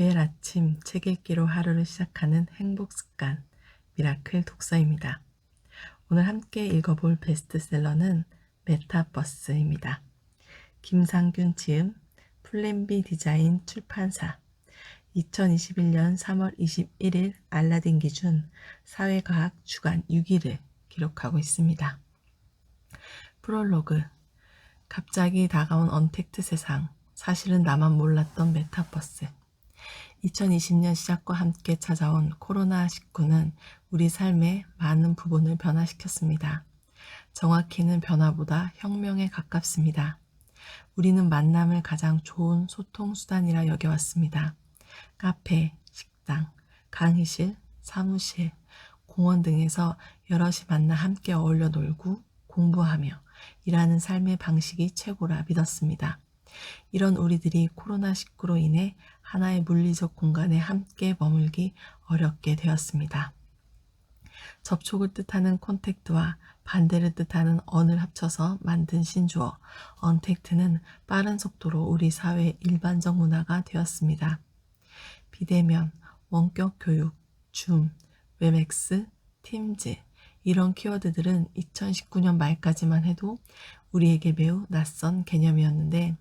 매일 아침 책 읽기로 하루를 시작하는 행복 습관, 미라클 독서입니다. 오늘 함께 읽어볼 베스트셀러는 메타버스입니다. 김상균 지음, 플랜비 디자인 출판사, 2021년 3월 21일 알라딘 기준 사회과학 주간 6위를 기록하고 있습니다. 프롤로그, 갑자기 다가온 언택트 세상, 사실은 나만 몰랐던 메타버스. 2020년 시작과 함께 찾아온 코로나19는 우리 삶의 많은 부분을 변화시켰습니다. 정확히는 변화보다 혁명에 가깝습니다. 우리는 만남을 가장 좋은 소통 수단이라 여겨왔습니다. 카페, 식당, 강의실, 사무실, 공원 등에서 여럿이 만나 함께 어울려 놀고 공부하며 일하는 삶의 방식이 최고라 믿었습니다. 이런 우리들이 코로나19로 인해 하나의 물리적 공간에 함께 머물기 어렵게 되었습니다. 접촉을 뜻하는 콘택트와 반대를 뜻하는 언을 합쳐서 만든 신조어 언택트는 빠른 속도로 우리 사회의 일반적 문화가 되었습니다. 비대면, 원격 교육, 줌, 웹엑스, 팀즈 이런 키워드들은 2019년 말까지만 해도 우리에게 매우 낯선 개념이었는데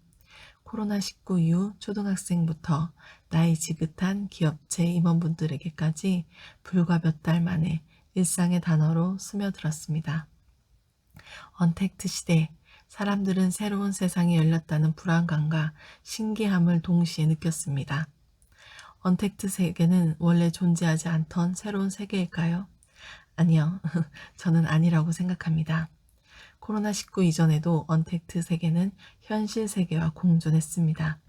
코로나19 이후 초등학생부터 나이 지긋한 기업체 임원분들에게까지 불과 몇 달 만에 일상의 단어로 스며들었습니다. 언택트 시대, 사람들은 새로운 세상이 열렸다는 불안감과 신기함을 동시에 느꼈습니다. 언택트 세계는 원래 존재하지 않던 새로운 세계일까요? 아니요, 저는 아니라고 생각합니다. 코로나19 이전에도 언택트 세계는 현실 세계와 공존했습니다.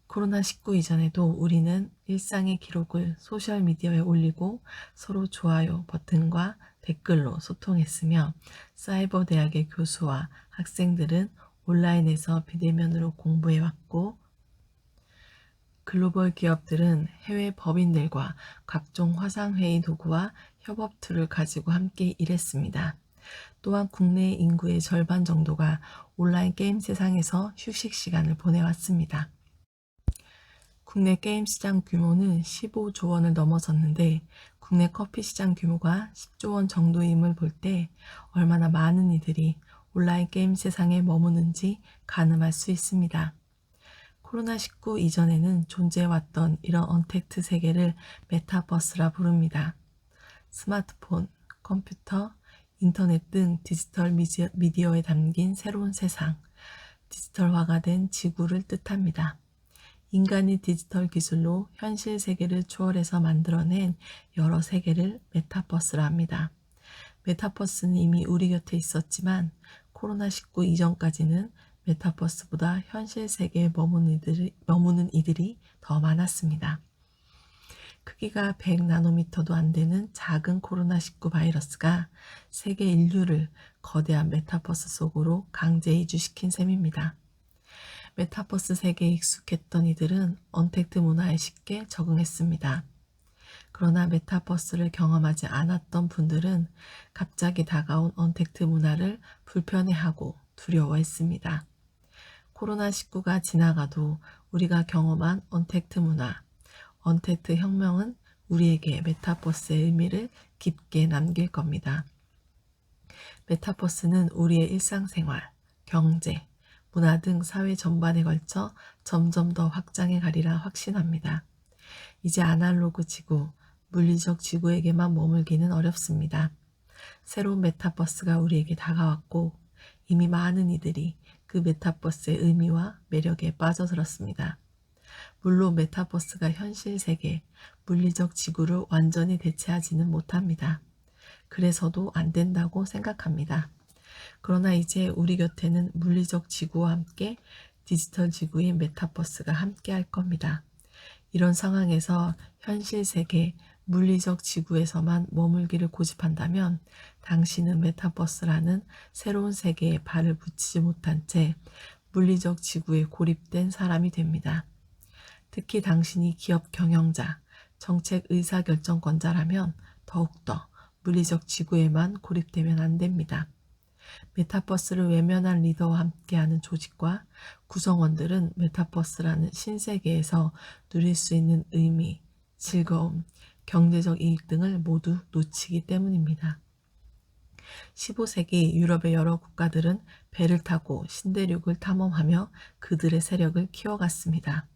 코로나19 이전에도 우리는 일상의 기록을 소셜미디어에 올리고 서로 좋아요 버튼과 댓글로 소통했으며 사이버 대학의 교수와 학생들은 온라인에서 비대면으로 공부해왔고 글로벌 기업들은 해외 법인들과 각종 화상회의 도구와 협업 툴을 가지고 함께 일했습니다. 또한 국내 인구의 절반 정도가 온라인 게임 세상에서 휴식 시간을 보내왔습니다. 국내 게임 시장 규모는 15조 원을 넘어섰는데 국내 커피 시장 규모가 10조 원 정도임을 볼 때 얼마나 많은 이들이 온라인 게임 세상에 머무는지 가늠할 수 있습니다. 코로나19 이전에는 존재해왔던 이런 언택트 세계를 메타버스라 부릅니다. 스마트폰, 컴퓨터, 인터넷 등 디지털 미디어에 담긴 새로운 세상, 디지털화가 된 지구를 뜻합니다. 인간이 디지털 기술로 현실 세계를 초월해서 만들어낸 여러 세계를 메타버스라 합니다. 메타버스는 이미 우리 곁에 있었지만 코로나19 이전까지는 메타버스보다 현실 세계에 머무는 이들이 더 많았습니다. 크기가 100나노미터도 안 되는 작은 코로나19 바이러스가 세계 인류를 거대한 메타버스 속으로 강제 이주시킨 셈입니다. 메타버스 세계에 익숙했던 이들은 언택트 문화에 쉽게 적응했습니다. 그러나 메타버스를 경험하지 않았던 분들은 갑자기 다가온 언택트 문화를 불편해하고 두려워했습니다. 코로나19가 지나가도 우리가 경험한 언택트 문화, 언택트 혁명은 우리에게 메타버스의 의미를 깊게 남길 겁니다. 메타버스는 우리의 일상생활, 경제, 문화 등 사회 전반에 걸쳐 점점 더 확장해 가리라 확신합니다. 이제 아날로그 지구, 물리적 지구에게만 머물기는 어렵습니다. 새로운 메타버스가 우리에게 다가왔고 이미 많은 이들이 그 메타버스의 의미와 매력에 빠져들었습니다. 물론 메타버스가 현실 세계, 물리적 지구를 완전히 대체하지는 못합니다. 그래서도 안 된다고 생각합니다. 그러나 이제 우리 곁에는 물리적 지구와 함께 디지털 지구인 메타버스가 함께 할 겁니다. 이런 상황에서 현실 세계, 물리적 지구에서만 머물기를 고집한다면 당신은 메타버스라는 새로운 세계에 발을 붙이지 못한 채 물리적 지구에 고립된 사람이 됩니다. 특히 당신이 기업 경영자, 정책 의사결정권자라면 더욱더 물리적 지구에만 고립되면 안 됩니다. 메타버스를 외면한 리더와 함께하는 조직과 구성원들은 메타버스라는 신세계에서 누릴 수 있는 의미, 즐거움, 경제적 이익 등을 모두 놓치기 때문입니다. 15세기 유럽의 여러 국가들은 배를 타고 신대륙을 탐험하며 그들의 세력을 키워갔습니다.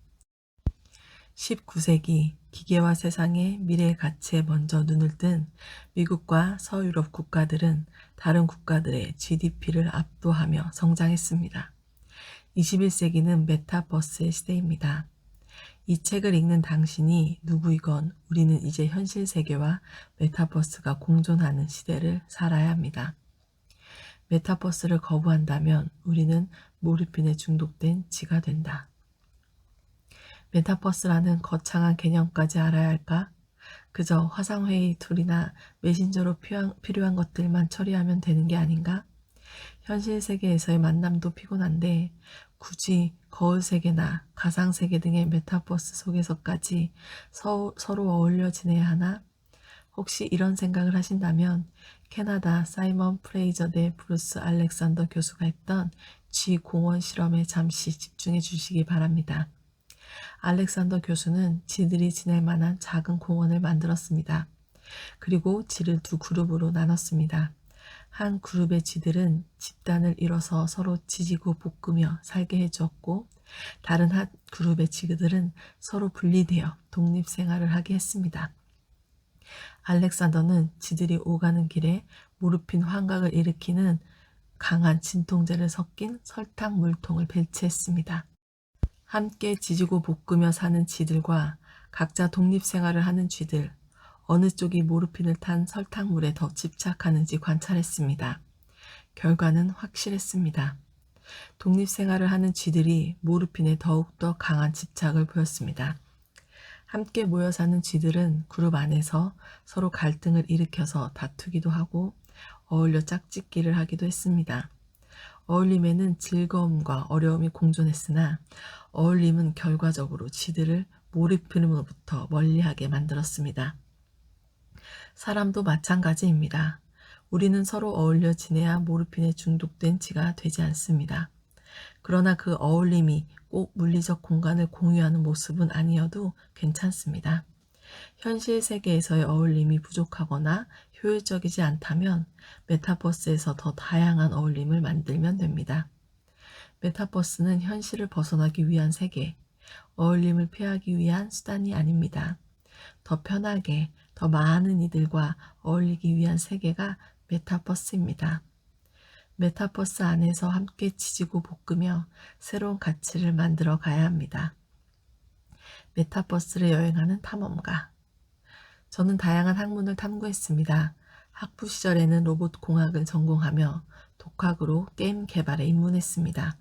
19세기 기계화 세상의 미래의 가치에 먼저 눈을 뜬 미국과 서유럽 국가들은 다른 국가들의 GDP를 압도하며 성장했습니다. 21세기는 메타버스의 시대입니다. 이 책을 읽는 당신이 누구이건 우리는 이제 현실 세계와 메타버스가 공존하는 시대를 살아야 합니다. 메타버스를 거부한다면 우리는 몰입핀에 중독된 쥐가 된다. 메타버스라는 거창한 개념까지 알아야 할까? 그저 화상회의 툴이나 메신저로 필요한 것들만 처리하면 되는 게 아닌가? 현실 세계에서의 만남도 피곤한데 굳이 거울 세계나 가상 세계 등의 메타버스 속에서까지 서로 어울려 지내야 하나? 혹시 이런 생각을 하신다면 캐나다 사이먼 프레이저 대 브루스 알렉산더 교수가 했던 쥐 공원 실험에 잠시 집중해 주시기 바랍니다. 알렉산더 교수는 쥐들이 지낼 만한 작은 공원을 만들었습니다. 그리고 쥐를 두 그룹으로 나눴습니다. 한 그룹의 쥐들은 집단을 이뤄서 서로 지지고 볶으며 살게 해주었고 다른 한 그룹의 쥐들은 서로 분리되어 독립생활을 하게 했습니다. 알렉산더는 쥐들이 오가는 길에 무릎핀 환각을 일으키는 강한 진통제를 섞인 설탕 물통을 배치했습니다. 함께 지지고 볶으며 사는 쥐들과 각자 독립생활을 하는 쥐들, 어느 쪽이 모르핀을 탄 설탕물에 더 집착하는지 관찰했습니다. 결과는 확실했습니다. 독립생활을 하는 쥐들이 모르핀에 더욱더 강한 집착을 보였습니다. 함께 모여 사는 쥐들은 그룹 안에서 서로 갈등을 일으켜서 다투기도 하고 어울려 짝짓기를 하기도 했습니다. 어울림에는 즐거움과 어려움이 공존했으나 어울림은 결과적으로 쥐들을 몰입핀으로부터 멀리하게 만들었습니다. 사람도 마찬가지입니다. 우리는 서로 어울려 지내야 모르핀에 중독된 쥐가 되지 않습니다. 그러나 그 어울림이 꼭 물리적 공간을 공유하는 모습은 아니어도 괜찮습니다. 현실 세계에서의 어울림이 부족하거나 효율적이지 않다면 메타버스에서 더 다양한 어울림을 만들면 됩니다. 메타버스는 현실을 벗어나기 위한 세계, 어울림을 피하기 위한 수단이 아닙니다. 더 편하게, 더 많은 이들과 어울리기 위한 세계가 메타버스입니다. 메타버스 안에서 함께 지지고 볶으며 새로운 가치를 만들어 가야 합니다. 메타버스를 여행하는 탐험가. 저는 다양한 학문을 탐구했습니다. 학부 시절에는 로봇 공학을 전공하며 독학으로 게임 개발에 입문했습니다.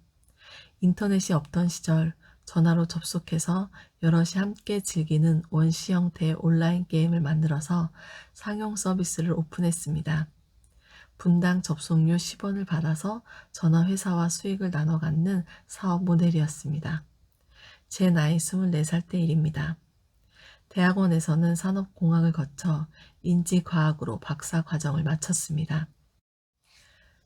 인터넷이 없던 시절 전화로 접속해서 여럿이 함께 즐기는 원시 형태의 온라인 게임을 만들어서 상용 서비스를 오픈했습니다. 분당 접속료 10원을 받아서 전화회사와 수익을 나눠 갖는 사업 모델이었습니다. 제 나이 24살 때 일입니다. 대학원에서는 산업공학을 거쳐 인지과학으로 박사 과정을 마쳤습니다.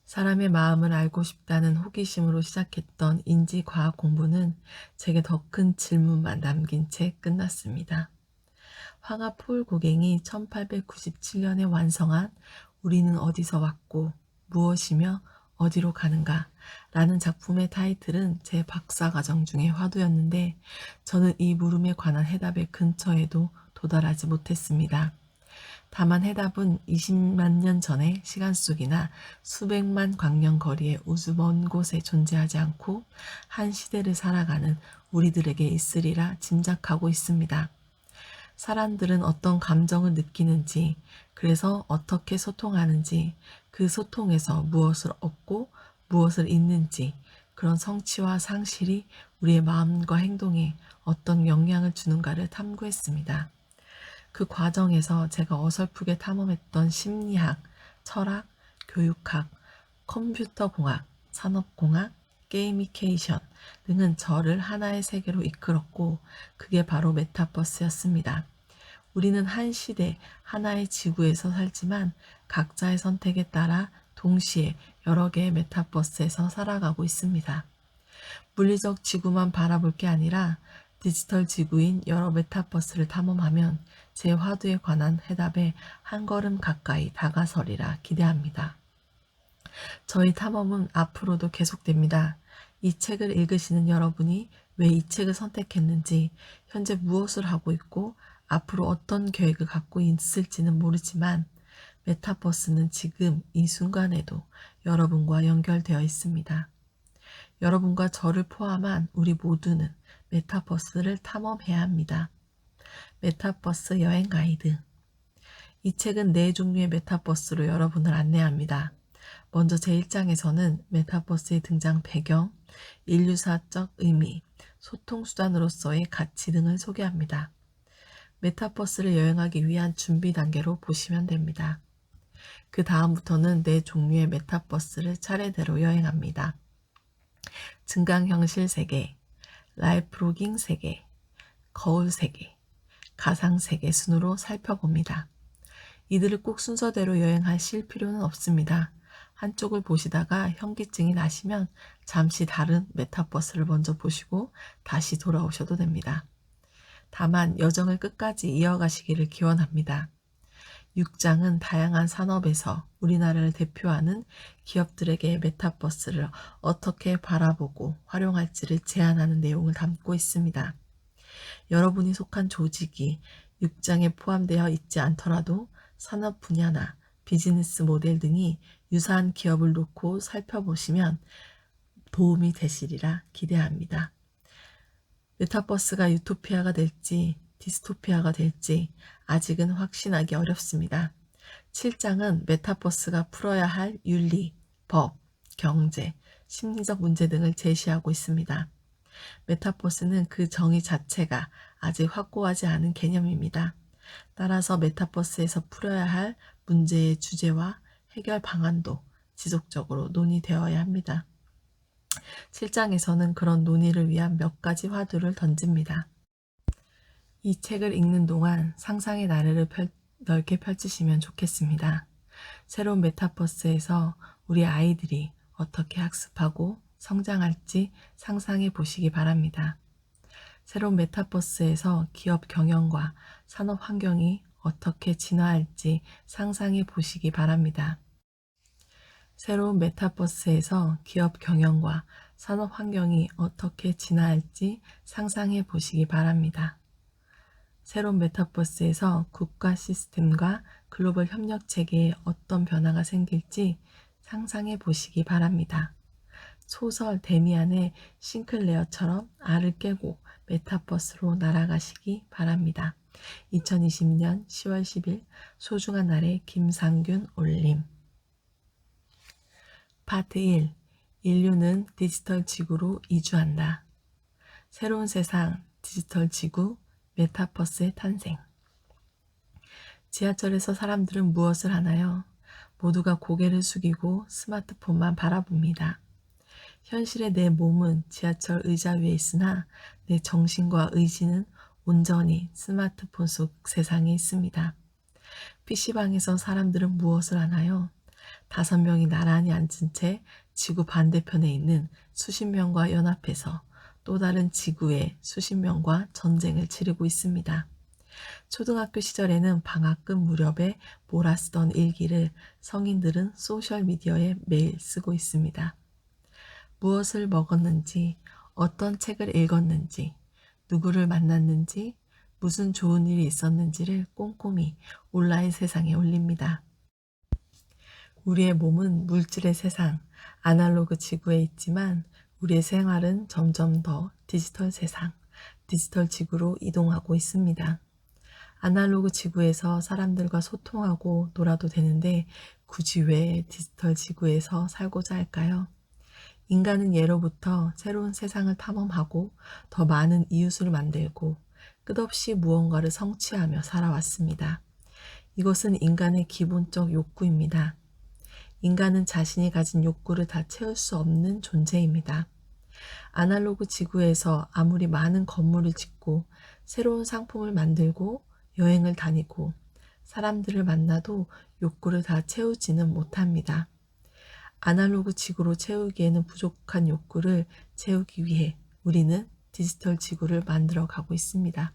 사람의 마음을 알고 싶다는 호기심으로 시작했던 인지과학 공부는 제게 더 큰 질문만 남긴 채 끝났습니다. 황하 폴 고갱이 1897년에 완성한 우리는 어디서 왔고 무엇이며 어디로 가는가 라는 작품의 타이틀은 제 박사과정 중의 화두였는데 저는 이 물음에 관한 해답의 근처에도 도달하지 못했습니다. 다만 해답은 20만 년 전의 시간 속이나 수백만 광년 거리의 우주 먼 곳에 존재하지 않고 한 시대를 살아가는 우리들에게 있으리라 짐작하고 있습니다. 사람들은 어떤 감정을 느끼는지, 그래서 어떻게 소통하는지, 그 소통에서 무엇을 얻고 무엇을 잃는지, 그런 성취와 상실이 우리의 마음과 행동에 어떤 영향을 주는가를 탐구했습니다. 그 과정에서 제가 어설프게 탐험했던 심리학, 철학, 교육학, 컴퓨터공학, 산업공학, 게이미케이션 등은 저를 하나의 세계로 이끌었고 그게 바로 메타버스였습니다. 우리는 한 시대, 하나의 지구에서 살지만 각자의 선택에 따라 동시에 여러 개의 메타버스에서 살아가고 있습니다. 물리적 지구만 바라볼 게 아니라 디지털 지구인 여러 메타버스를 탐험하면 제 화두에 관한 해답에 한 걸음 가까이 다가서리라 기대합니다. 저희 탐험은 앞으로도 계속됩니다. 이 책을 읽으시는 여러분이 왜 이 책을 선택했는지, 현재 무엇을 하고 있고 앞으로 어떤 계획을 갖고 있을지는 모르지만 메타버스는 지금 이 순간에도 여러분과 연결되어 있습니다. 여러분과 저를 포함한 우리 모두는 메타버스를 탐험해야 합니다. 메타버스 여행 가이드. 이 책은 4종류의 메타버스로 여러분을 안내합니다. 먼저 제1장에서는 메타버스의 등장 배경, 인류사적 의미, 소통수단으로서의 가치 등을 소개합니다. 메타버스를 여행하기 위한 준비 단계로 보시면 됩니다. 그 다음부터는 4종류의 메타버스를 차례대로 여행합니다. 증강현실 세계, 라이프로깅 세계, 거울 세계, 가상 세계 순으로 살펴봅니다. 이들을 꼭 순서대로 여행하실 필요는 없습니다. 한쪽을 보시다가 현기증이 나시면 잠시 다른 메타버스를 먼저 보시고 다시 돌아오셔도 됩니다. 다만 여정을 끝까지 이어가시기를 기원합니다. 6장은 다양한 산업에서 우리나라를 대표하는 기업들에게 메타버스를 어떻게 바라보고 활용할지를 제안하는 내용을 담고 있습니다. 여러분이 속한 조직이 6장에 포함되어 있지 않더라도 산업 분야나 비즈니스 모델 등이 유사한 기업을 놓고 살펴보시면 도움이 되시리라 기대합니다. 메타버스가 유토피아가 될지 디스토피아가 될지 아직은 확신하기 어렵습니다. 7장은 메타버스가 풀어야 할 윤리, 법, 경제, 심리적 문제 등을 제시하고 있습니다. 메타버스는 그 정의 자체가 아직 확고하지 않은 개념입니다. 따라서 메타버스에서 풀어야 할 문제의 주제와 해결 방안도 지속적으로 논의되어야 합니다. 7장에서는 그런 논의를 위한 몇 가지 화두를 던집니다. 이 책을 읽는 동안 상상의 나래를 넓게 펼치시면 좋겠습니다. 새로운 메타버스에서 우리 아이들이 어떻게 학습하고 성장할지 상상해 보시기 바랍니다. 새로운 메타버스에서 기업 경영과 산업 환경이 어떻게 진화할지 상상해 보시기 바랍니다. 새로운 메타버스에서 기업 경영과 산업 환경이 어떻게 진화할지 상상해 보시기 바랍니다. 새로운 메타버스에서 국가 시스템과 글로벌 협력 체계에 어떤 변화가 생길지 상상해 보시기 바랍니다. 소설 데미안의 싱클레어처럼 알을 깨고 메타버스로 날아가시기 바랍니다. 2020년 10월 10일 소중한 날의 김상균 올림. 파트 1. 인류는 디지털 지구로 이주한다. 새로운 세상, 디지털 지구, 메타버스의 탄생. 지하철에서 사람들은 무엇을 하나요? 모두가 고개를 숙이고 스마트폰만 바라봅니다. 현실의 내 몸은 지하철 의자 위에 있으나 내 정신과 의지는 온전히 스마트폰 속 세상에 있습니다. PC방에서 사람들은 무엇을 하나요? 5명이 나란히 앉은 채 지구 반대편에 있는 수십 명과 연합해서 또 다른 지구의 수십 명과 전쟁을 치르고 있습니다. 초등학교 시절에는 방학금 무렵에 몰아쓰던 일기를 성인들은 소셜미디어에 매일 쓰고 있습니다. 무엇을 먹었는지, 어떤 책을 읽었는지, 누구를 만났는지, 무슨 좋은 일이 있었는지를 꼼꼼히 온라인 세상에 올립니다. 우리의 몸은 물질의 세상, 아날로그 지구에 있지만 우리의 생활은 점점 더 디지털 세상, 디지털 지구로 이동하고 있습니다. 아날로그 지구에서 사람들과 소통하고 놀아도 되는데 굳이 왜 디지털 지구에서 살고자 할까요? 인간은 예로부터 새로운 세상을 탐험하고 더 많은 이웃을 만들고 끝없이 무언가를 성취하며 살아왔습니다. 이것은 인간의 기본적 욕구입니다. 인간은 자신이 가진 욕구를 다 채울 수 없는 존재입니다. 아날로그 지구에서 아무리 많은 건물을 짓고 새로운 상품을 만들고 여행을 다니고 사람들을 만나도 욕구를 다 채우지는 못합니다. 아날로그 지구로 채우기에는 부족한 욕구를 채우기 위해 우리는 디지털 지구를 만들어 가고 있습니다.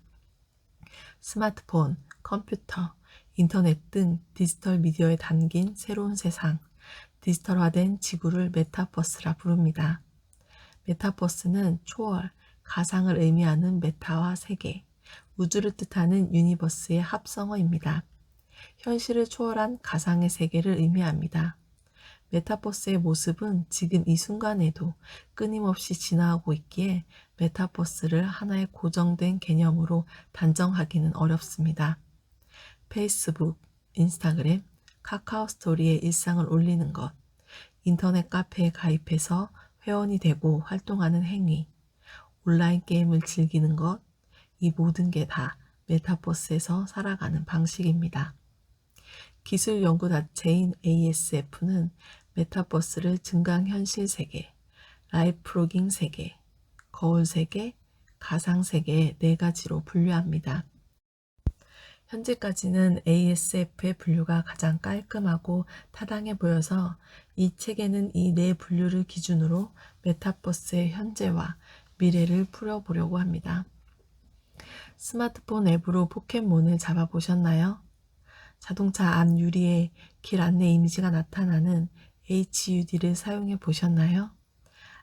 스마트폰, 컴퓨터, 인터넷 등 디지털 미디어에 담긴 새로운 세상, 디지털화된 지구를 메타버스라 부릅니다. 메타버스는 초월, 가상을 의미하는 메타와 세계, 우주를 뜻하는 유니버스의 합성어입니다. 현실을 초월한 가상의 세계를 의미합니다. 메타버스의 모습은 지금 이 순간에도 끊임없이 진화하고 있기에 메타버스를 하나의 고정된 개념으로 단정하기는 어렵습니다. 페이스북, 인스타그램, 카카오 스토리에 일상을 올리는 것, 인터넷 카페에 가입해서 회원이 되고 활동하는 행위, 온라인 게임을 즐기는 것, 이 모든 게 다 메타버스에서 살아가는 방식입니다. 기술 연구단체인 ASF는 메타버스를 증강현실 세계, 라이프로깅 세계, 거울 세계, 가상 세계 네 가지로 분류합니다. 현재까지는 ASF의 분류가 가장 깔끔하고 타당해 보여서 이 책에는 이 네 분류를 기준으로 메타버스의 현재와 미래를 풀어보려고 합니다. 스마트폰 앱으로 포켓몬을 잡아보셨나요? 자동차 안 유리에 길 안내 이미지가 나타나는 HUD를 사용해 보셨나요?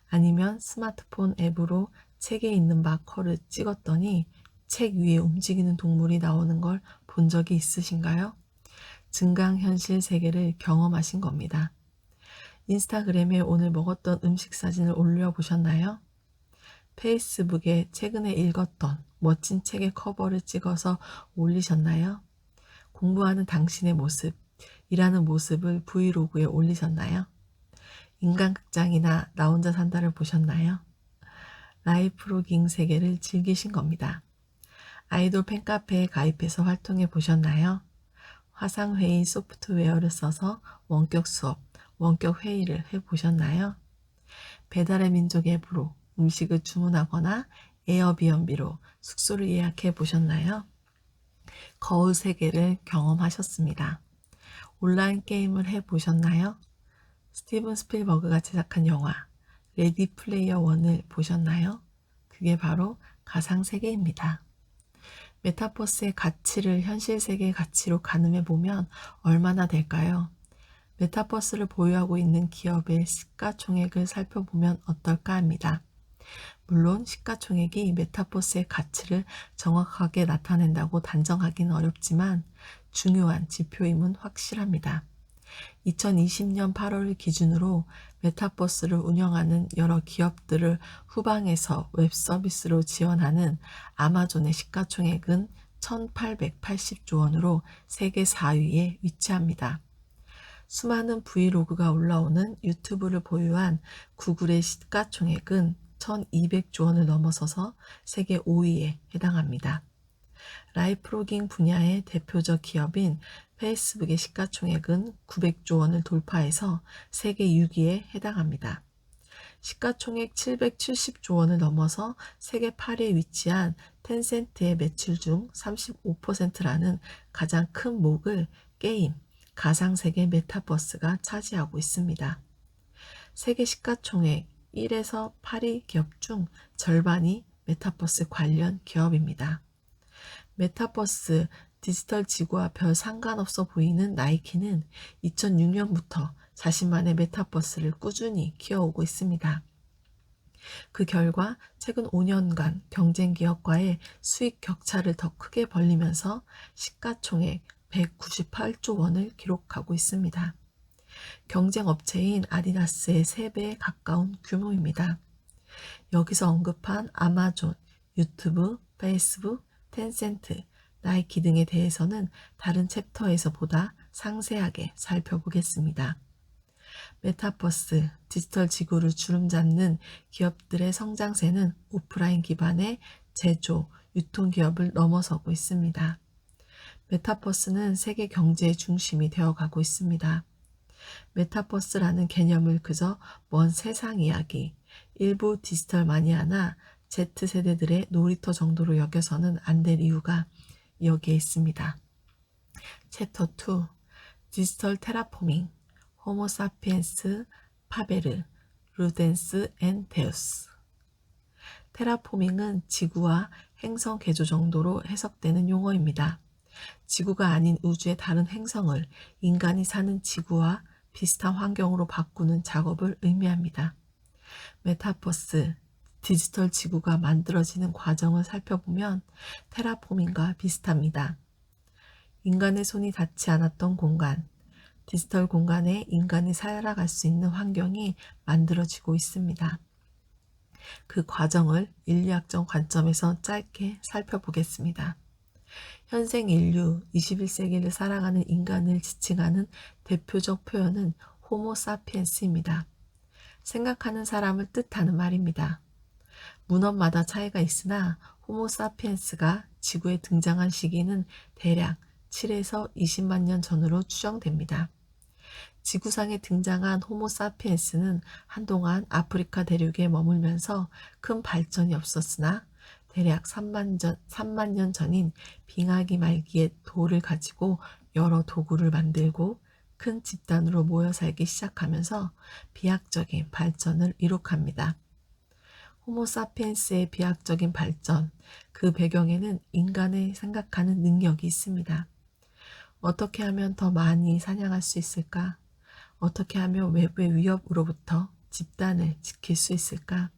아니면 스마트폰 앱으로 책에 있는 마커를 찍었더니 책 위에 움직이는 동물이 나오는 걸 본 적이 있으신가요? 증강현실 세계를 경험하신 겁니다. 인스타그램에 오늘 먹었던 음식 사진을 올려보셨나요? 페이스북에 최근에 읽었던 멋진 책의 커버를 찍어서 올리셨나요? 공부하는 당신의 모습, 일하는 모습을 브이로그에 올리셨나요? 인간극장이나 나 혼자 산다를 보셨나요? 라이프로깅 세계를 즐기신 겁니다. 아이돌 팬카페에 가입해서 활동해 보셨나요? 화상회의 소프트웨어를 써서 원격 수업, 원격 회의를 해 보셨나요? 배달의 민족 앱으로 음식을 주문하거나 에어비앤비로 숙소를 예약해 보셨나요? 거울 세계를 경험하셨습니다. 온라인 게임을 해 보셨나요? 스티븐 스필버그가 제작한 영화 레디 플레이어 1을 보셨나요? 그게 바로 가상세계입니다. 메타버스의 가치를 현실 세계의 가치로 가늠해 보면 얼마나 될까요? 메타버스를 보유하고 있는 기업의 시가총액을 살펴보면 어떨까 합니다. 물론 시가총액이 메타버스의 가치를 정확하게 나타낸다고 단정하기는 어렵지만 중요한 지표임은 확실합니다. 2020년 8월을 기준으로 메타버스를 운영하는 여러 기업들을 후방에서 웹서비스로 지원하는 아마존의 시가총액은 1,880조 원으로 세계 4위에 위치합니다. 수많은 브이로그가 올라오는 유튜브를 보유한 구글의 시가총액은 1,200조 원을 넘어서서 세계 5위에 해당합니다. 라이프로깅 분야의 대표적 기업인 페이스북의 시가총액은 900조 원을 돌파해서 세계 6위에 해당합니다. 시가총액 770조 원을 넘어서 세계 8위에 위치한 텐센트의 매출 중 35%라는 가장 큰 목을 게임, 가상세계 메타버스가 차지하고 있습니다. 세계 시가총액 1에서 8위 기업 중 절반이 메타버스 관련 기업입니다. 메타버스, 디지털 지구와 별 상관없어 보이는 나이키는 2006년부터 자신만의 메타버스를 꾸준히 키워오고 있습니다. 그 결과 최근 5년간 경쟁 기업과의 수익 격차를 더 크게 벌리면서 시가총액 198조 원을 기록하고 있습니다. 경쟁 업체인 아디다스의 3배에 가까운 규모입니다. 여기서 언급한 아마존, 유튜브, 페이스북, 텐센트, 나이키 등에 대해서는 다른 챕터에서 보다 상세하게 살펴보겠습니다. 메타버스, 디지털 지구를 주름잡는 기업들의 성장세는 오프라인 기반의 제조, 유통기업을 넘어서고 있습니다. 메타버스는 세계 경제의 중심이 되어가고 있습니다. 메타버스라는 개념을 그저 먼 세상 이야기, 일부 디지털 마니아나 Z세대들의 놀이터 정도로 여겨서는 안 될 이유가 여기에 있습니다. 챕터 2 디지털 테라포밍 호모사피엔스 파베르, 루덴스 앤 데우스. 테라포밍은 지구와 행성 개조 정도로 해석되는 용어입니다. 지구가 아닌 우주의 다른 행성을 인간이 사는 지구와 비슷한 환경으로 바꾸는 작업을 의미합니다. 메타버스, 디지털 지구가 만들어지는 과정을 살펴보면 테라포밍과 비슷합니다. 인간의 손이 닿지 않았던 공간, 디지털 공간에 인간이 살아갈 수 있는 환경이 만들어지고 있습니다. 그 과정을 인류학적 관점에서 짧게 살펴보겠습니다. 현생 인류 21세기를 살아가는 인간을 지칭하는 대표적 표현은 호모사피엔스입니다. 생각하는 사람을 뜻하는 말입니다. 문헌마다 차이가 있으나 호모사피엔스가 지구에 등장한 시기는 대략 7에서 20만 년 전으로 추정됩니다. 지구상에 등장한 호모사피엔스는 한동안 아프리카 대륙에 머물면서 큰 발전이 없었으나 대략 3만 년 전인 빙하기 말기에 돌을 가지고 여러 도구를 만들고 큰 집단으로 모여 살기 시작하면서 비약적인 발전을 이룩합니다. 호모사피엔스의 비약적인 발전, 그 배경에는 인간의 생각하는 능력이 있습니다. 어떻게 하면 더 많이 사냥할 수 있을까? 어떻게 하면 외부의 위협으로부터 집단을 지킬 수 있을까?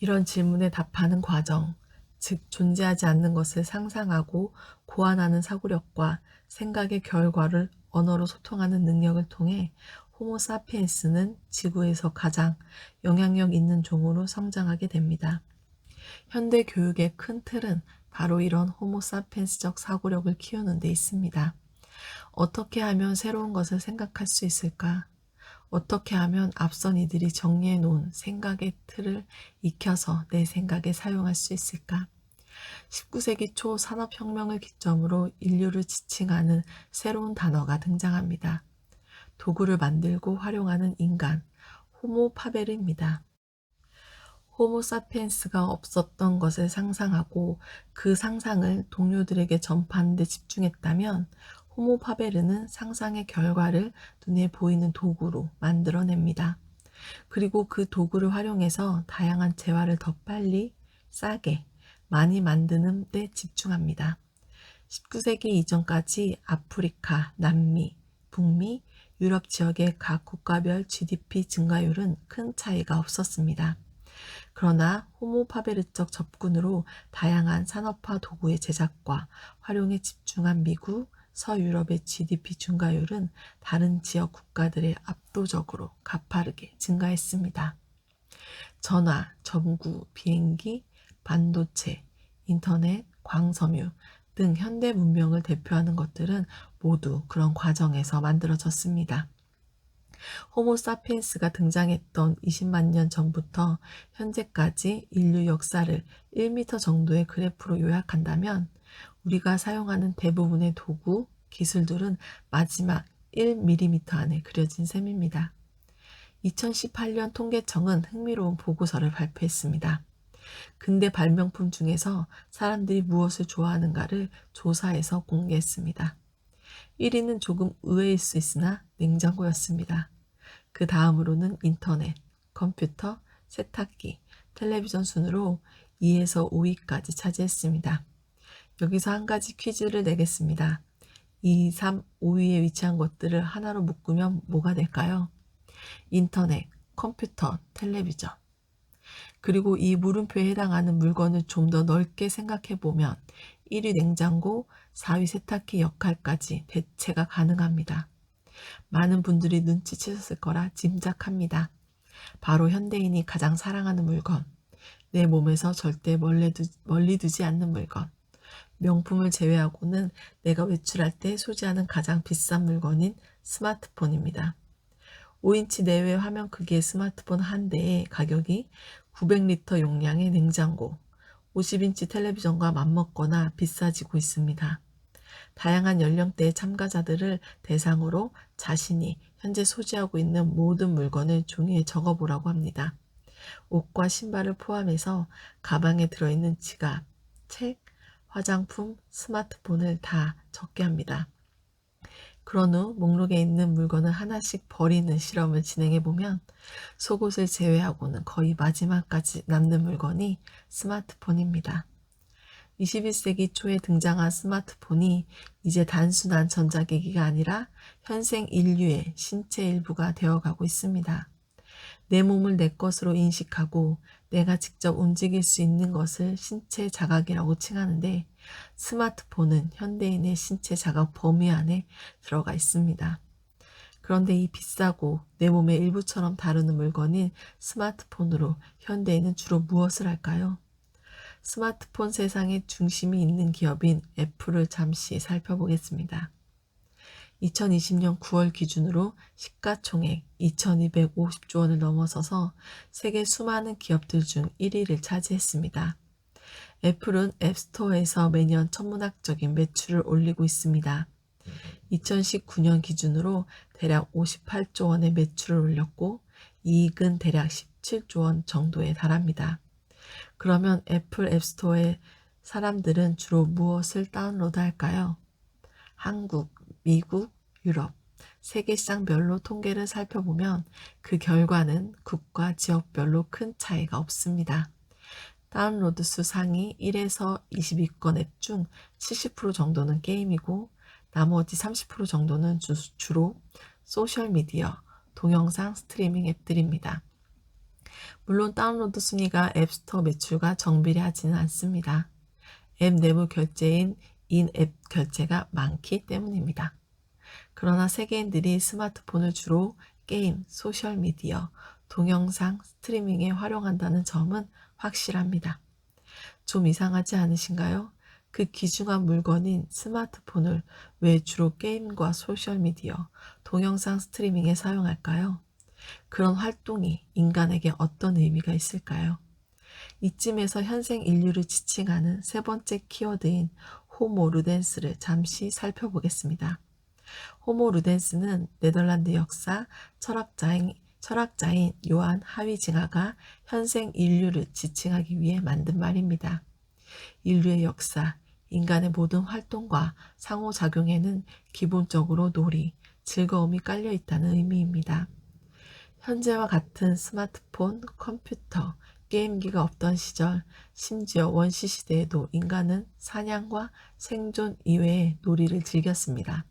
이런 질문에 답하는 과정, 즉 존재하지 않는 것을 상상하고 고안하는 사고력과 생각의 결과를 언어로 소통하는 능력을 통해 호모사피엔스는 지구에서 가장 영향력 있는 종으로 성장하게 됩니다. 현대 교육의 큰 틀은 바로 이런 호모사피엔스적 사고력을 키우는 데 있습니다. 어떻게 하면 새로운 것을 생각할 수 있을까? 어떻게 하면 앞선 이들이 정리해 놓은 생각의 틀을 익혀서 내 생각에 사용할 수 있을까? 19세기 초 산업혁명을 기점으로 인류를 지칭하는 새로운 단어가 등장합니다. 도구를 만들고 활용하는 인간, 호모 파베르입니다. 호모 사피엔스가 없었던 것을 상상하고 그 상상을 동료들에게 전파하는 데 집중했다면 호모 파베르는 상상의 결과를 눈에 보이는 도구로 만들어냅니다. 그리고 그 도구를 활용해서 다양한 재화를 더 빨리, 싸게, 많이 만드는 데 집중합니다. 19세기 이전까지 아프리카, 남미, 북미, 유럽 지역의 각 국가별 GDP 증가율은 큰 차이가 없었습니다. 그러나 호모파베르적 접근으로 다양한 산업화 도구의 제작과 활용에 집중한 미국, 서유럽의 GDP 증가율은 다른 지역 국가들의 압도적으로 가파르게 증가했습니다. 전화, 전구, 비행기, 반도체, 인터넷, 광섬유 등 현대 문명을 대표하는 것들은 모두 그런 과정에서 만들어졌습니다. 호모사피엔스가 등장했던 20만 년 전부터 현재까지 인류 역사를 1m 정도의 그래프로 요약한다면 우리가 사용하는 대부분의 도구, 기술들은 마지막 1mm 안에 그려진 셈입니다. 2018년 통계청은 흥미로운 보고서를 발표했습니다. 근대 발명품 중에서 사람들이 무엇을 좋아하는가를 조사해서 공개했습니다. 1위는 조금 의외일 수 있으나 냉장고였습니다. 그 다음으로는 인터넷, 컴퓨터, 세탁기, 텔레비전 순으로 2에서 5위까지 차지했습니다. 여기서 한 가지 퀴즈를 내겠습니다. 2, 3, 5위에 위치한 것들을 하나로 묶으면 뭐가 될까요? 인터넷, 컴퓨터, 텔레비전. 그리고 이 물음표에 해당하는 물건을 좀 더 넓게 생각해 보면 1위 냉장고, 4위 세탁기 역할까지 대체가 가능합니다. 많은 분들이 눈치채셨을 거라 짐작합니다. 바로 현대인이 가장 사랑하는 물건, 내 몸에서 절대 멀리 두지 않는 물건, 명품을 제외하고는 내가 외출할 때 소지하는 가장 비싼 물건인 스마트폰입니다. 5인치 내외 화면 크기의 스마트폰 한 대의 가격이 900리터 용량의 냉장고, 50인치 텔레비전과 맞먹거나 비싸지고 있습니다. 다양한 연령대의 참가자들을 대상으로 자신이 현재 소지하고 있는 모든 물건을 종이에 적어보라고 합니다. 옷과 신발을 포함해서 가방에 들어있는 지갑, 책, 화장품, 스마트폰을 다 적게 합니다. 그런 후 목록에 있는 물건을 하나씩 버리는 실험을 진행해보면 속옷을 제외하고는 거의 마지막까지 남는 물건이 스마트폰입니다. 21세기 초에 등장한 스마트폰이 이제 단순한 전자기기가 아니라 현생 인류의 신체 일부가 되어가고 있습니다. 내 몸을 내 것으로 인식하고 내가 직접 움직일 수 있는 것을 신체 자각이라고 칭하는데, 스마트폰은 현대인의 신체 자각 범위 안에 들어가 있습니다. 그런데 이 비싸고 내 몸의 일부처럼 다루는 물건인 스마트폰으로 현대인은 주로 무엇을 할까요? 스마트폰 세상의 중심이 있는 기업인 애플을 잠시 살펴보겠습니다. 2020년 9월 기준으로 시가총액 2250조 원을 넘어서서 세계 수많은 기업들 중 1위를 차지했습니다. 애플은 앱스토어에서 매년 천문학적인 매출을 올리고 있습니다. 2019년 기준으로 대략 58조 원의 매출을 올렸고 이익은 대략 17조 원 정도에 달합니다. 그러면 애플 앱스토어의 사람들은 주로 무엇을 다운로드할까요? 한국, 미국, 유럽, 세계 시장별로 통계를 살펴보면 그 결과는 국가 지역별로 큰 차이가 없습니다. 다운로드 수 상위 1에서 22건 앱 중 70% 정도는 게임이고 나머지 30% 정도는 주로 소셜미디어, 동영상 스트리밍 앱들입니다. 물론 다운로드 순위가 앱스토어 매출과 정비례하지는 않습니다. 앱 내부 결제인 인앱 결제가 많기 때문입니다. 그러나 세계인들이 스마트폰을 주로 게임, 소셜미디어, 동영상, 스트리밍에 활용한다는 점은 확실합니다. 좀 이상하지 않으신가요? 그 귀중한 물건인 스마트폰을 왜 주로 게임과 소셜미디어, 동영상 스트리밍에 사용할까요? 그런 활동이 인간에게 어떤 의미가 있을까요? 이쯤에서 현생 인류를 지칭하는 세 번째 키워드인 호모 루덴스를 잠시 살펴보겠습니다. 호모 루덴스는 네덜란드 역사 철학자인 요한 하위징하가 현생 인류를 지칭하기 위해 만든 말입니다. 인류의 역사, 인간의 모든 활동과 상호작용에는 기본적으로 놀이, 즐거움이 깔려 있다는 의미입니다. 현재와 같은 스마트폰, 컴퓨터, 게임기가 없던 시절, 심지어 원시 시대에도 인간은 사냥과 생존 이외의 놀이를 즐겼습니다.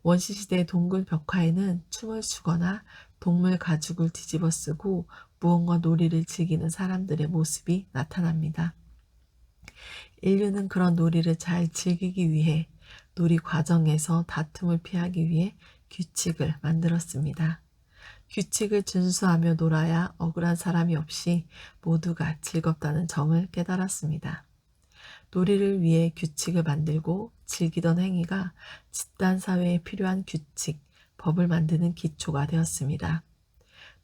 원시 시대의 동굴 벽화에는 춤을 추거나 동물 가죽을 뒤집어 쓰고 무언가 놀이를 즐기는 사람들의 모습이 나타납니다. 인류는 그런 놀이를 잘 즐기기 위해 놀이 과정에서 다툼을 피하기 위해 규칙을 만들었습니다. 규칙을 준수하며 놀아야 억울한 사람이 없이 모두가 즐겁다는 점을 깨달았습니다. 놀이를 위해 규칙을 만들고 즐기던 행위가 집단사회에 필요한 규칙, 법을 만드는 기초가 되었습니다.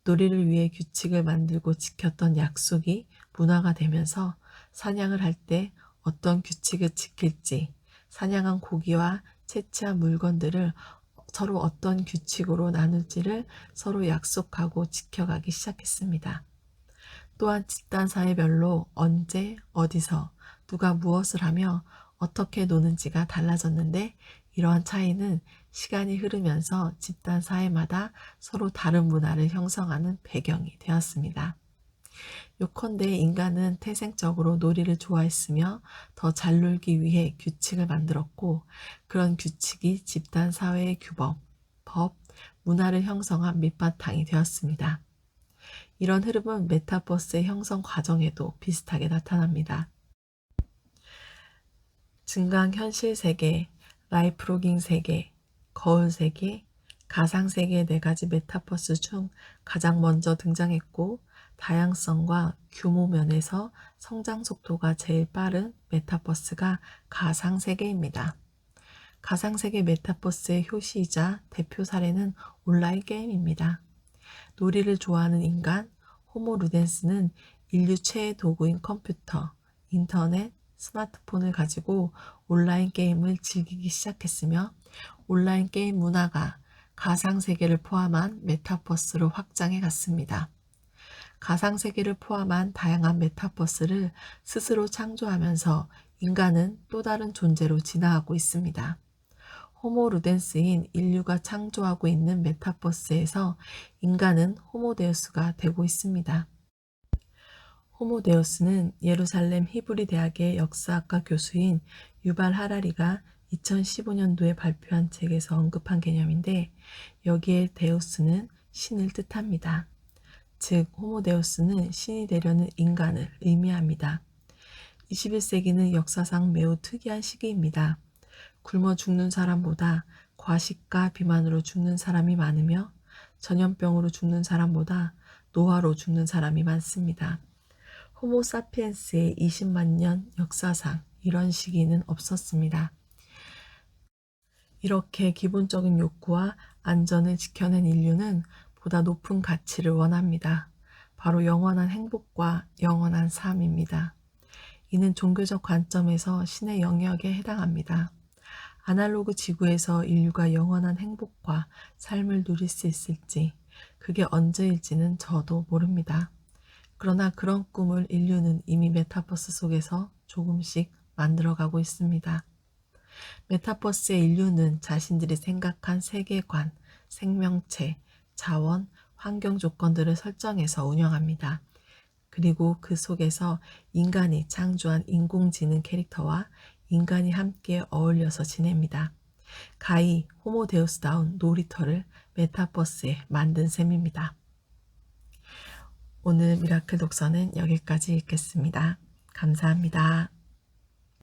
놀이를 위해 규칙을 만들고 지켰던 약속이 문화가 되면서 사냥을 할 때 어떤 규칙을 지킬지, 사냥한 고기와 채취한 물건들을 서로 어떤 규칙으로 나눌지를 서로 약속하고 지켜가기 시작했습니다. 또한 집단사회별로 언제, 어디서, 누가 무엇을 하며 어떻게 노는지가 달라졌는데, 이러한 차이는 시간이 흐르면서 집단사회마다 서로 다른 문화를 형성하는 배경이 되었습니다. 요컨대 인간은 태생적으로 놀이를 좋아했으며 더 잘 놀기 위해 규칙을 만들었고, 그런 규칙이 집단사회의 규범, 법, 문화를 형성한 밑바탕이 되었습니다. 이런 흐름은 메타버스의 형성 과정에도 비슷하게 나타납니다. 증강현실 세계, 라이프로깅 세계, 거울 세계, 가상 세계의 네 가지 메타버스 중 가장 먼저 등장했고 다양성과 규모 면에서 성장 속도가 제일 빠른 메타버스가 가상 세계입니다. 가상 세계 메타버스의 효시이자 대표 사례는 온라인 게임입니다. 놀이를 좋아하는 인간, 호모 루덴스는 인류 최애 도구인 컴퓨터, 인터넷, 스마트폰을 가지고 온라인 게임을 즐기기 시작했으며 온라인 게임 문화가 가상세계를 포함한 메타버스로 확장해 갔습니다. 가상세계를 포함한 다양한 메타버스를 스스로 창조하면서 인간은 또 다른 존재로 진화하고 있습니다. 호모 루덴스인 인류가 창조하고 있는 메타버스에서 인간은 호모데우스가 되고 있습니다. 호모데우스는 예루살렘 히브리 대학의 역사학과 교수인 유발 하라리가 2015년도에 발표한 책에서 언급한 개념인데 여기에 데우스는 신을 뜻합니다. 즉 호모데우스는 신이 되려는 인간을 의미합니다. 21세기는 역사상 매우 특이한 시기입니다. 굶어 죽는 사람보다 과식과 비만으로 죽는 사람이 많으며 전염병으로 죽는 사람보다 노화로 죽는 사람이 많습니다. 호모사피엔스의 20만 년 역사상 이런 시기는 없었습니다. 이렇게 기본적인 욕구와 안전을 지켜낸 인류는 보다 높은 가치를 원합니다. 바로 영원한 행복과 영원한 삶입니다. 이는 종교적 관점에서 신의 영역에 해당합니다. 아날로그 지구에서 인류가 영원한 행복과 삶을 누릴 수 있을지, 그게 언제일지는 저도 모릅니다. 그러나 그런 꿈을 인류는 이미 메타버스 속에서 조금씩 만들어가고 있습니다. 메타버스의 인류는 자신들이 생각한 세계관, 생명체, 자원, 환경 조건들을 설정해서 운영합니다. 그리고 그 속에서 인간이 창조한 인공지능 캐릭터와 인간이 함께 어울려서 지냅니다. 가히 호모데우스다운 놀이터를 메타버스에 만든 셈입니다. 오늘 미라클 독서는 여기까지 읽겠습니다. 감사합니다.